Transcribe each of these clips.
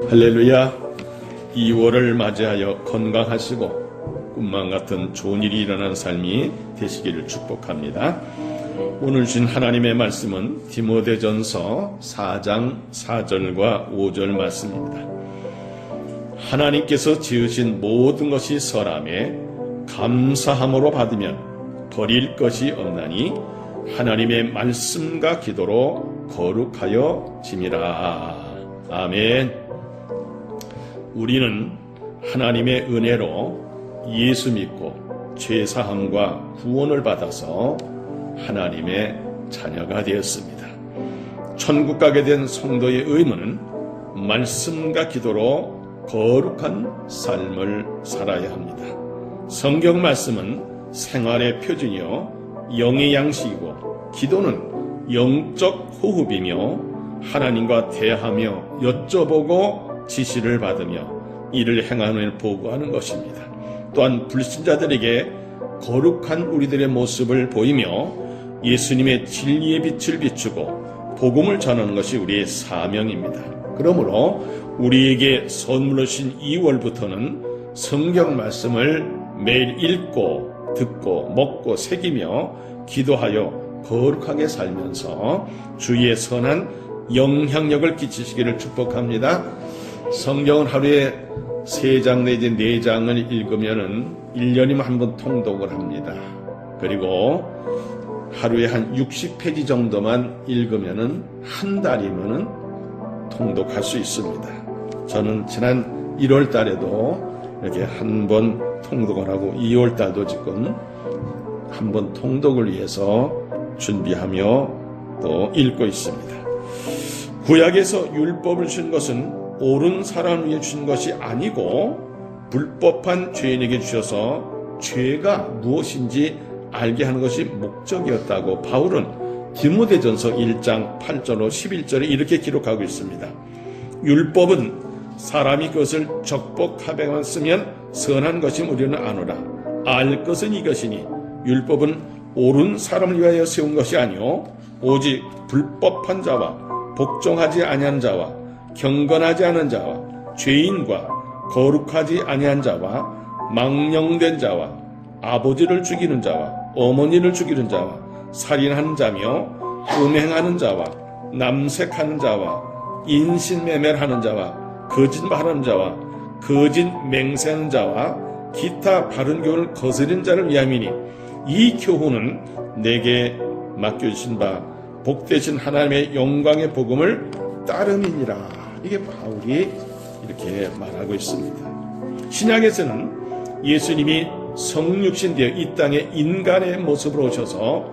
할렐루야. 2월을 맞이하여 건강하시고 꿈만 같은 좋은 일이 일어나는 삶이 되시기를 축복합니다. 오늘 주신 하나님의 말씀은 디모데전서 4장 4절과 5절 말씀입니다. 하나님께서 지으신 모든 것이 선함에 감사함으로 받으면 버릴 것이 없나니 하나님의 말씀과 기도로 거룩하여 짐이라. 아멘. 우리는 하나님의 은혜로 예수 믿고 죄사함과 구원을 받아서 하나님의 자녀가 되었습니다. 천국 가게 된 성도의 의무는 말씀과 기도로 거룩한 삶을 살아야 합니다. 성경 말씀은 생활의 표준이요 영의 양식이고, 기도는 영적 호흡이며 하나님과 대하며 여쭤보고 지시를 받으며 이를 행하는 보고하는 것입니다. 또한 불신자들에게 거룩한 우리들의 모습을 보이며 예수님의 진리의 빛을 비추고 복음을 전하는 것이 우리의 사명입니다. 그러므로 우리에게 선물로 주신 2월부터는 성경 말씀을 매일 읽고 듣고 먹고 새기며 기도하여 거룩하게 살면서 주의 선한 영향력을 끼치시기를 축복합니다. 성경은 하루에 3장 내지 4장을 읽으면 1년이면 한 번 통독을 합니다. 그리고 하루에 한 60페이지 정도만 읽으면 한 달이면 통독할 수 있습니다. 저는 지난 1월 달에도 이렇게 한 번 통독을 하고 2월 달도 지금 한 번 통독을 위해서 준비하며 또 읽고 있습니다. 구약에서 율법을 준 것은 옳은 사람을 위해 준 것이 아니고 불법한 죄인에게 주셔서 죄가 무엇인지 알게 하는 것이 목적이었다고 바울은 디모데전서 1장 8절로 11절에 이렇게 기록하고 있습니다. 율법은 사람이 그것을 적복하게만 쓰면 선한 것임 우리는 아노라. 알 것은 이것이니 율법은 옳은 사람을 위하여 세운 것이 아니요 오직 불법한 자와 복종하지 아니한 자와 경건하지 않은 자와 죄인과 거룩하지 아니한 자와 망령된 자와 아버지를 죽이는 자와 어머니를 죽이는 자와 살인하는 자며 음행하는 자와 남색하는 자와 인신매매하는 자와 거짓말하는 자와 거짓 맹세하는 자와 기타 바른 교훈을 거스린 자를 위함이니 이 교훈은 내게 맡겨주신 바 복되신 하나님의 영광의 복음을 따름이니라. 이게 바울이 이렇게 말하고 있습니다. 신약에서는 예수님이 성육신 되어 이 땅에 인간의 모습으로 오셔서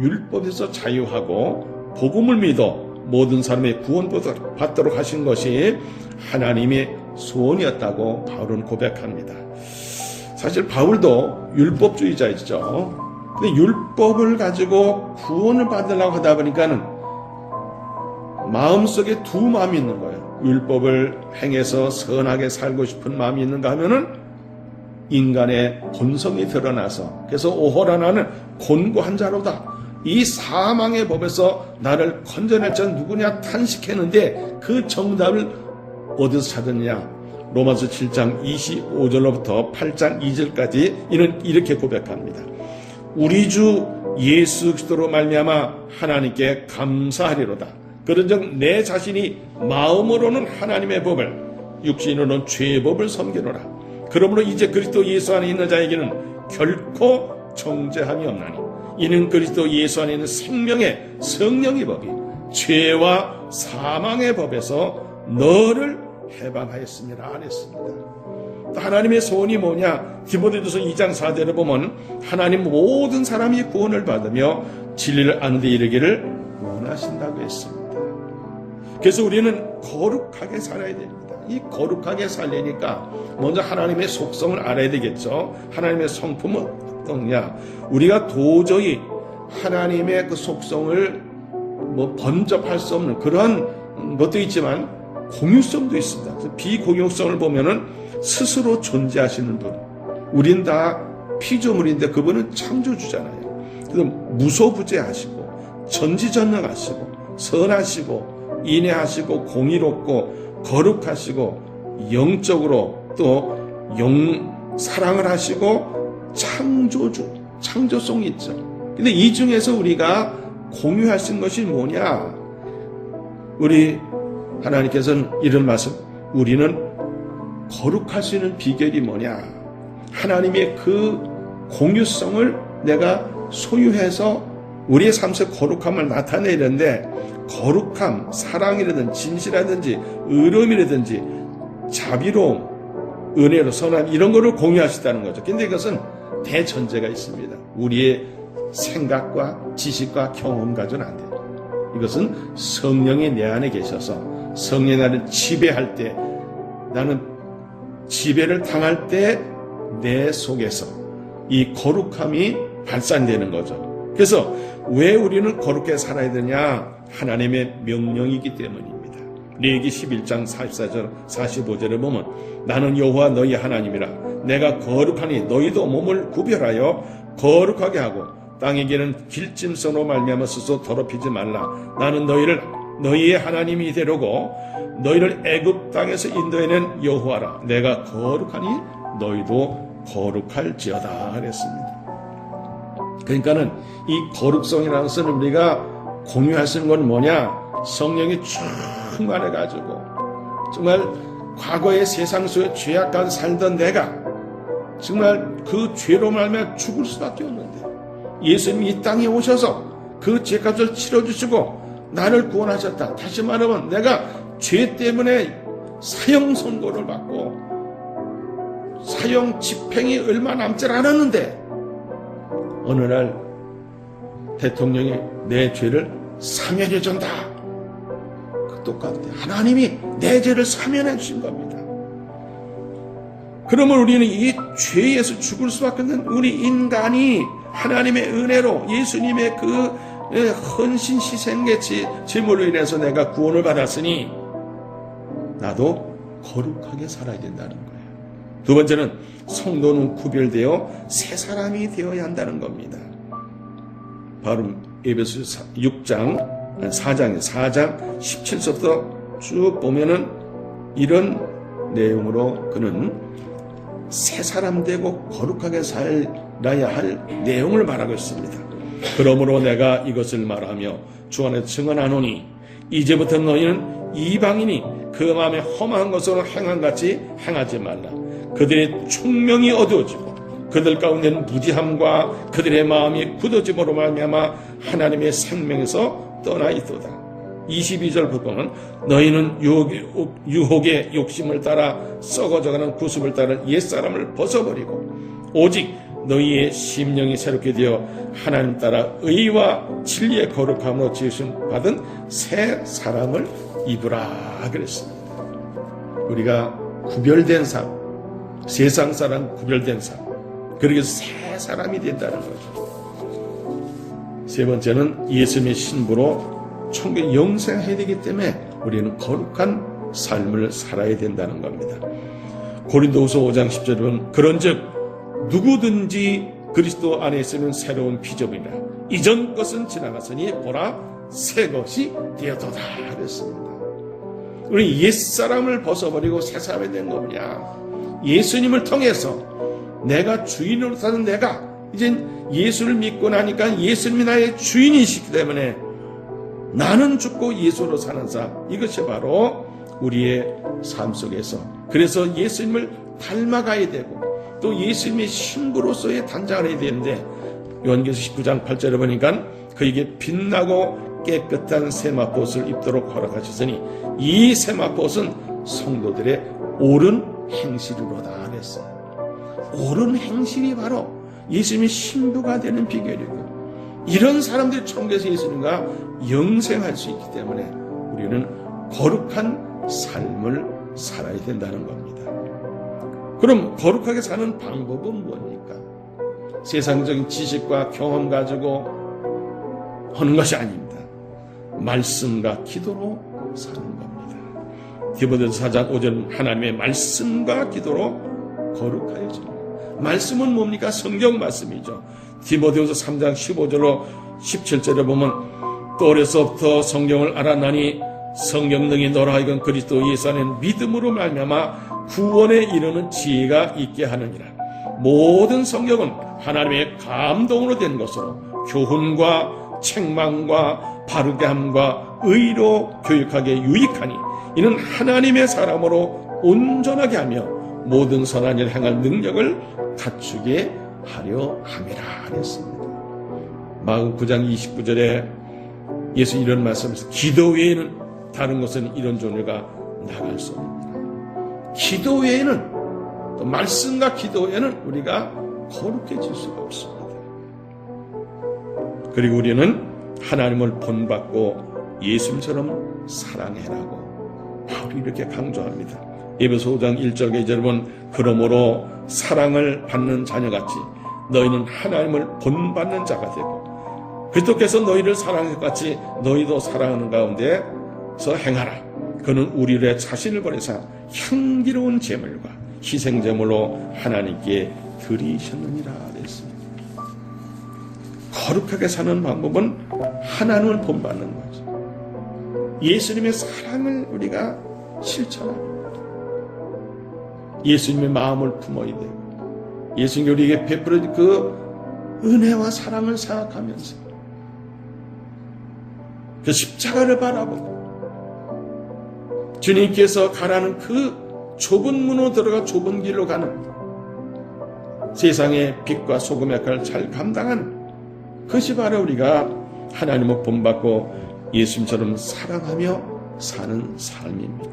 율법에서 자유하고 복음을 믿어 모든 사람의 구원받도록 하신 것이 하나님의 소원이었다고 바울은 고백합니다. 사실 바울도 율법주의자이죠. 근데 율법을 가지고 구원을 받으려고 하다 보니까는 마음속에 두 마음이 있는 거예요. 율법을 행해서 선하게 살고 싶은 마음이 있는가 하면은 인간의 본성이 드러나서, 그래서 오호라 나는 곤고한 자로다. 이 사망의 법에서 나를 건져낼 자는 누구냐 탄식했는데 그 정답을 어디서 찾았냐? 로마서 7장 25절로부터 8장 2절까지 이는 이렇게 고백합니다. 우리 주 예수 그리스도로 말미암아 하나님께 감사하리로다. 그런즉 내 자신이 마음으로는 하나님의 법을, 육신으로는 죄의 법을 섬기노라. 그러므로 이제 그리스도 예수 안에 있는 자에게는 결코 정죄함이 없나니 이는 그리스도 예수 안에 있는 생명의 성령의 법이 죄와 사망의 법에서 너를 해방하였습니다. 안 했습니다. 하나님의 소원이 뭐냐? 디모데전서 2장 4절에 보면 하나님 모든 사람이 구원을 받으며 진리를 아는 데 이르기를 원하신다고 했습니다. 그래서 우리는 거룩하게 살아야 됩니다. 이 거룩하게 살려니까 먼저 하나님의 속성을 알아야 되겠죠. 하나님의 성품은 어떠냐? 우리가 도저히 하나님의 그 속성을 번접할 수 없는 그런 것도 있지만 공유성도 있습니다. 그래서 비공유성을 보면은 스스로 존재하시는 분. 우린 다 피조물인데 그분은 창조주잖아요. 그래서 무소부재하시고 전지전능하시고 선하시고 인애하시고 공의롭고 거룩하시고 영적으로 또 사랑을 하시고 창조성이 있죠. 근데 이 중에서 우리가 공유할 수 있는 것이 뭐냐? 우리 하나님께서는 이런 말씀, 우리는 거룩할 수 있는 비결이 뭐냐? 하나님의 그 공유성을 내가 소유해서 우리의 삶에서 거룩함을 나타내는데, 거룩함, 사랑이라든지 진실이라든지 의로움이라든지 자비로움, 은혜로 선함, 이런 거를 공유할 수 있다는 거죠. 근데 이것은 대전제가 있습니다. 우리의 생각과 지식과 경험 가져는 안 돼요. 이것은 성령이 내 안에 계셔서 성령이 나를 지배할 때, 나는 지배를 당할 때 내 속에서 이 거룩함이 발산되는 거죠. 그래서 왜 우리는 거룩하게 살아야 되냐? 하나님의 명령이기 때문입니다. 레위기 11장 44절 45절에 보면 나는 여호와 너희 하나님이라 내가 거룩하니 너희도 몸을 구별하여 거룩하게 하고 땅에게는 길짐승으로 말미암아 스스로 더럽히지 말라. 나는 너희의 하나님이 되려고 너희를 애굽 땅에서 인도해낸 여호와라. 내가 거룩하니 너희도 거룩할지어다 그랬습니다. 그러니까는 이 거룩성이라는 것은 우리가 공유할 수 있는 건 뭐냐? 성령이 충만해가지고 정말 과거의 세상 속에 죄악간 살던 내가 정말 그 죄로 말미암아 죽을 수밖에 없는데 예수님이 이 땅에 오셔서 그 죄값을 치러주시고 나를 구원하셨다. 다시 말하면 내가 죄 때문에 사형 선고를 받고 사형 집행이 얼마 남지 않았는데 어느 날 대통령이 내 죄를 사면해 준다. 그 똑같아. 하나님이 내 죄를 사면해 주신 겁니다. 그러면 우리는 이 죄에서 죽을 수밖에 없는 우리 인간이 하나님의 은혜로 예수님의 그 헌신 희생의 제물로 인해서 내가 구원을 받았으니 나도 거룩하게 살아야 된다는 거예요. 두 번째는 성도는 구별되어 새 사람이 되어야 한다는 겁니다. 바로 에베소서 4장 17절부터 쭉 보면은 이런 내용으로 그는 새 사람 되고 거룩하게 살아야 할 내용을 말하고 있습니다. 그러므로 내가 이것을 말하며 주 안에 증언하노니 이제부터 너희는 이방인이 그 마음에 험한 것으로 행함같이 행하지 말라. 그들의 총명이 어두워지고 그들 가운데는 무지함과 그들의 마음이 굳어짐으로 말미암아 하나님의 생명에서 떠나 있도다. 22절 보면 너희는 유혹의 욕심을 따라 썩어져가는 구습을 따른 옛사람을 벗어버리고 오직 너희의 심령이 새롭게 되어 하나님 따라 의와 진리의 거룩함으로 지으심 받은 새 사람을 입으라 그랬습니다. 우리가 구별된 삶, 세상 사람 구별된 삶, 그러기 위해서 새 사람이 된다는 거죠. 세 번째는 예수님의 신부로 천국에 영생해야 되기 때문에 우리는 거룩한 삶을 살아야 된다는 겁니다. 고린도후서 5장 10절에 보면 그런즉 누구든지 그리스도 안에 있으면 새로운 피조물이라 이전 것은 지나갔으니 보라 새 것이 되었도다 그랬습니다. 우리 옛사람을 벗어버리고 새 사람이 된 겁니다. 예수님을 통해서 내가 주인으로 사는 내가 이젠 예수를 믿고 나니까 예수님이 나의 주인이시기 때문에 나는 죽고 예수로 사는 삶, 이것이 바로 우리의 삶 속에서 그래서 예수님을 닮아가야 되고 또 예수님의 신부로서의 단장을 해야 되는데 요한계시록 19장 8절에 보니까 그에게 빛나고 깨끗한 세마포옷을 입도록 허락하셨으니 이 세마포옷은 성도들의 옳은 행실이로다 그랬어요. 옳은 행실이 바로 예수님의 신부가 되는 비결이고 이런 사람들이 천국에서 예수님과 영생할 수 있기 때문에 우리는 거룩한 삶을 살아야 된다는 겁니다. 그럼 거룩하게 사는 방법은 뭡니까? 세상적인 지식과 경험 가지고 하는 것이 아닙니다. 말씀과 기도로 사는 겁니다. 디모데후서 4장 5절 하나님의 말씀과 기도로 거룩하여 지는 말씀은 뭡니까? 성경 말씀이죠. 디모데후서 3장 15절로 17절에 보면 또 어려서부터 성경을 알았나니 성경 능히 너로 하여금 그리스도 예수 안에 믿음으로 말미암아 구원에 이르는 지혜가 있게 하느니라. 모든 성경은 하나님의 감동으로 된 것으로 교훈과 책망과 바르게 함과 의로 교육하게 유익하니 이는 하나님의 사람으로 온전하게 하며 모든 선한 일 행할 능력을 갖추게 하려 함이라 하였습니다. 마가복음 9장 29절에 예수 이런 말씀에서 기도 외에는 다른 것은 이런 종류가 나갈 수 없습니다. 기도 외에는 또 말씀과 기도 외에는 우리가 거룩해질 수가 없습니다. 그리고 우리는 하나님을 본받고 예수님처럼 사랑해라고 바로 이렇게 강조합니다. 에베소 5장 1절에 여러분 그러므로 사랑을 받는 자녀같이 너희는 하나님을 본받는 자가 되고 그리스도께서 너희를 사랑한 것 같이 너희도 사랑하는 가운데서 행하라. 그는 우리의 자신을 버리사 향기로운 제물과 희생제물로 하나님께 드리셨느니라 그랬습니다. 거룩하게 사는 방법은 하나님을 본받는 거죠. 예수님의 사랑을 우리가 실천합니다. 예수님의 마음을 품어야 되고 예수님이 우리에게 베풀어진 그 은혜와 사랑을 생각하면서 그 십자가를 바라보고 주님께서 가라는 그 좁은 문으로 들어가 좁은 길로 가는 세상의 빛과 소금의 역할을 잘 감당한 그것이 바로 우리가 하나님을 본받고 예수님처럼 사랑하며 사는 삶입니다.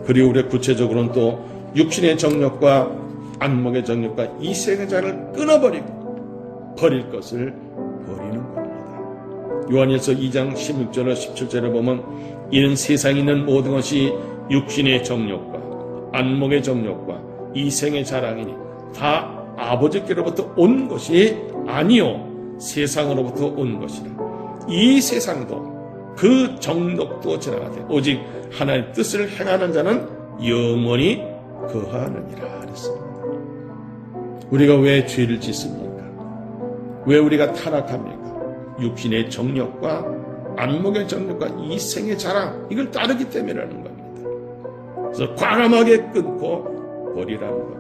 그리고 우리 구체적으로는 또 육신의 정욕과 안목의 정욕과 이생의 자를 끊어버리고 버릴 것을 버리는 겁니다. 요한일서 2장 16절로 17절에 보면 이는 세상에 있는 모든 것이 육신의 정욕과 안목의 정욕과 이생의 자랑이니 다 아버지께로부터 온 것이 아니요 세상으로부터 온 것이라. 이 세상도 그 정욕도 지나가되 오직 하나님의 뜻을 행하는 자는 영원히 거하느니라 그랬습니다. 우리가 왜 죄를 짓습니까? 왜 우리가 타락합니까? 육신의 정욕과 안목의 정욕과 이생의 자랑 이걸 따르기 때문이라는 겁니다. 그래서 과감하게 끊고 버리라는 겁니다.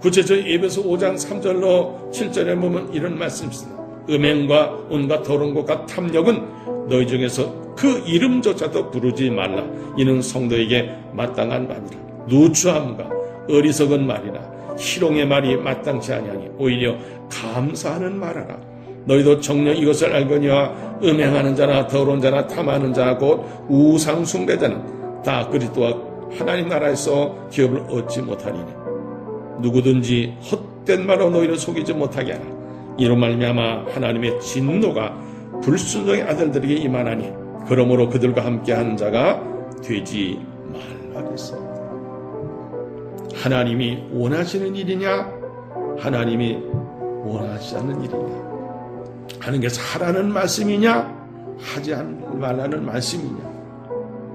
구체적으로 에베소 5장 3절로 7절에 보면 이런 말씀이 있습니다. 음행과 온갖 더러운 것과 탐욕은 너희 중에서 그 이름조차도 부르지 말라. 이는 성도에게 마땅한 말이라. 누추함과 어리석은 말이나 희롱의 말이 마땅치 아니하니 오히려 감사하는 말하라. 너희도 정녕 이것을 알거니와 음행하는 자나 더러운 자나 탐하는 자 곧 우상 숭배자는 다 그리스도와 하나님 나라에서 기업을 얻지 못하니니 누구든지 헛된 말로 너희를 속이지 못하게 하라. 이로 말미암아 하나님의 진노가 불순종의 아들들에게 임하나니 그러므로 그들과 함께하는 자가 되지 말라 했습니다. 하나님이 원하시는 일이냐 하나님이 원하지 않는 일이냐 하나님께서 하라는 말씀이냐 하지 말라는 말씀이냐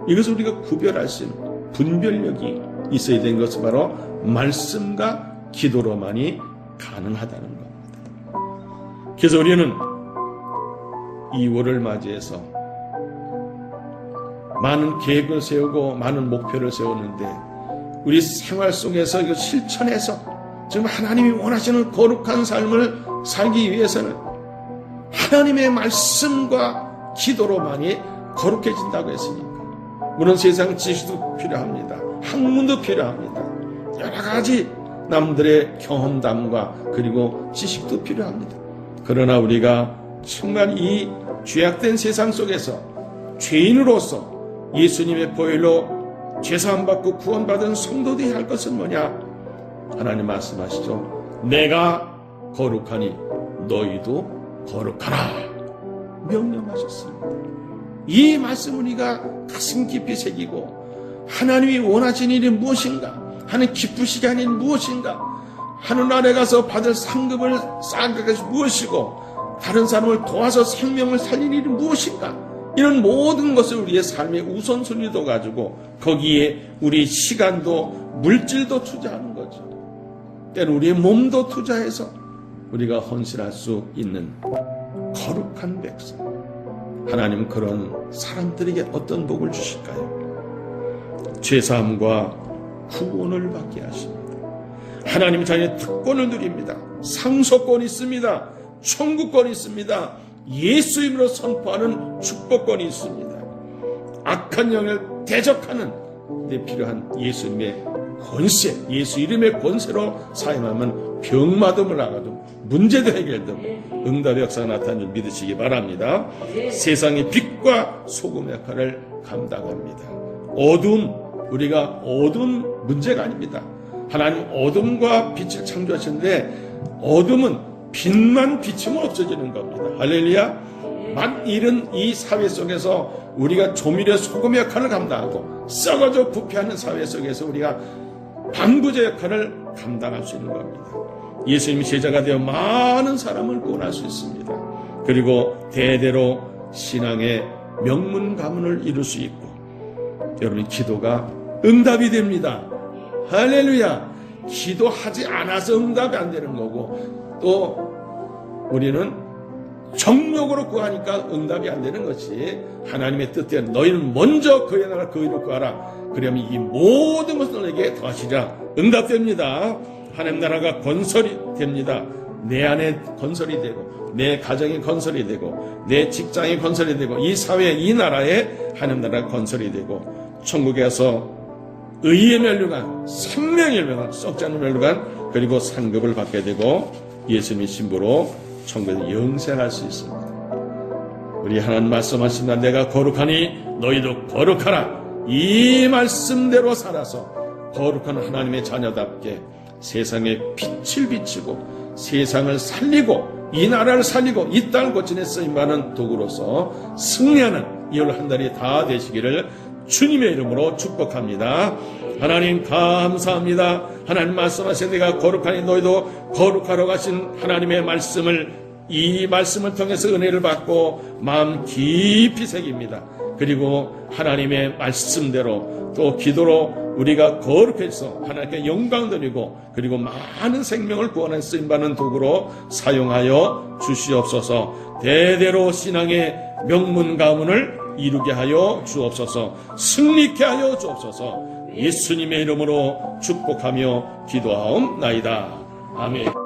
이것을 우리가 구별할 수 있는 분별력이 있어야 되는 것은 바로 말씀과 기도로만이 가능하다는 겁니다. 그래서 우리는 2월을 맞이해서 많은 계획을 세우고 많은 목표를 세웠는데 우리 생활 속에서 이거 실천해서 지금 하나님이 원하시는 거룩한 삶을 살기 위해서는 하나님의 말씀과 기도로만이 거룩해진다고 했으니까 물론 세상 지식도 필요합니다. 학문도 필요합니다. 여러 가지 남들의 경험담과 그리고 지식도 필요합니다. 그러나 우리가 정말 이 죄악된 세상 속에서 죄인으로서 예수님의 보혈로 죄사함받고 구원받은 성도들이 할 것은 뭐냐? 하나님 말씀하시죠. 내가 거룩하니 너희도 거룩하라 명령하셨습니다. 이 말씀 우리가 가슴 깊이 새기고 하나님이 원하시는 일이 무엇인가? 하는 기쁘시게 하는 일이 무엇인가? 하늘나라에 가서 받을 상급을 쌓은 것이 무엇이고 다른 사람을 도와서 생명을 살릴 일이 무엇인가? 이런 모든 것을 우리의 삶의 우선순위도 가지고 거기에 우리 시간도 물질도 투자하는 거죠. 때는 우리의 몸도 투자해서 우리가 헌신할 수 있는 거룩한 백성, 하나님 그런 사람들에게 어떤 복을 주실까요? 죄사함과 구원을 받게 하십니다. 하나님 자녀의 특권을 누립니다. 상속권이 있습니다. 천국권이 있습니다. 예수 이름으로 선포하는 축복권이 있습니다. 악한 영을 대적하는 데 필요한 예수님의 권세, 예수 이름의 권세로 사용하면 병마도 나가도 문제도 해결되고 응답의 역사가 나타나는 줄 믿으시기 바랍니다. 세상의 빛과 소금의 역할을 감당합니다. 어두운, 우리가 어두운 문제가 아닙니다. 하나님 어둠과 빛을 창조하셨는데 어둠은 빛만 비치면 없어지는 겁니다. 할렐루야. 만일은 이 사회 속에서 우리가 조미료 소금의 역할을 감당하고 썩어져 부패하는 사회 속에서 우리가 방부제 역할을 감당할 수 있는 겁니다. 예수님이 제자가 되어 많은 사람을 구원할 수 있습니다. 그리고 대대로 신앙의 명문 가문을 이룰 수 있고 여러분 기도가 응답이 됩니다. 할렐루야. 기도하지 않아서 응답이 안 되는 거고 또 우리는 정욕으로 구하니까 응답이 안 되는 것이 하나님의 뜻대로 너희는 먼저 그의 나라 그 의를 구하라. 그러면 이 모든 것을 너에게 더하시리라. 응답됩니다. 하나님 나라가 건설이 됩니다. 내 안에 건설이 되고 내 가정이 건설이 되고 내 직장이 건설이 되고 이 사회 이 나라에 하나님 나라가 건설이 되고 천국에 가서 의의 멸류관, 생명의 멸류관, 썩지 않는 멸류관 그리고 상급을 받게 되고 예수님의 신부로 천국에서 영생할 수 있습니다. 우리 하나님 말씀하신다. 내가 거룩하니 너희도 거룩하라. 이 말씀대로 살아서 거룩한 하나님의 자녀답게 세상에 빛을 비치고 세상을 살리고 이 나라를 살리고 이 땅을 고치는 쓰임받는 도구로서 승리하는 2월 한 달이 다 되시기를 주님의 이름으로 축복합니다. 하나님 감사합니다. 하나님 말씀하신 내가 거룩하니 너희도 거룩하러 가신 하나님의 말씀을 이 말씀을 통해서 은혜를 받고 마음 깊이 새깁니다. 그리고 하나님의 말씀대로 또 기도로 우리가 거룩해서 하나님께 영광 드리고 그리고 많은 생명을 구원하는 쓰임받는 도구로 사용하여 주시옵소서. 대대로 신앙의 명문 가문을 이루게 하여 주옵소서. 승리케 하여 주옵소서. 예수님의 이름으로 축복하며 기도하옵나이다. 아멘.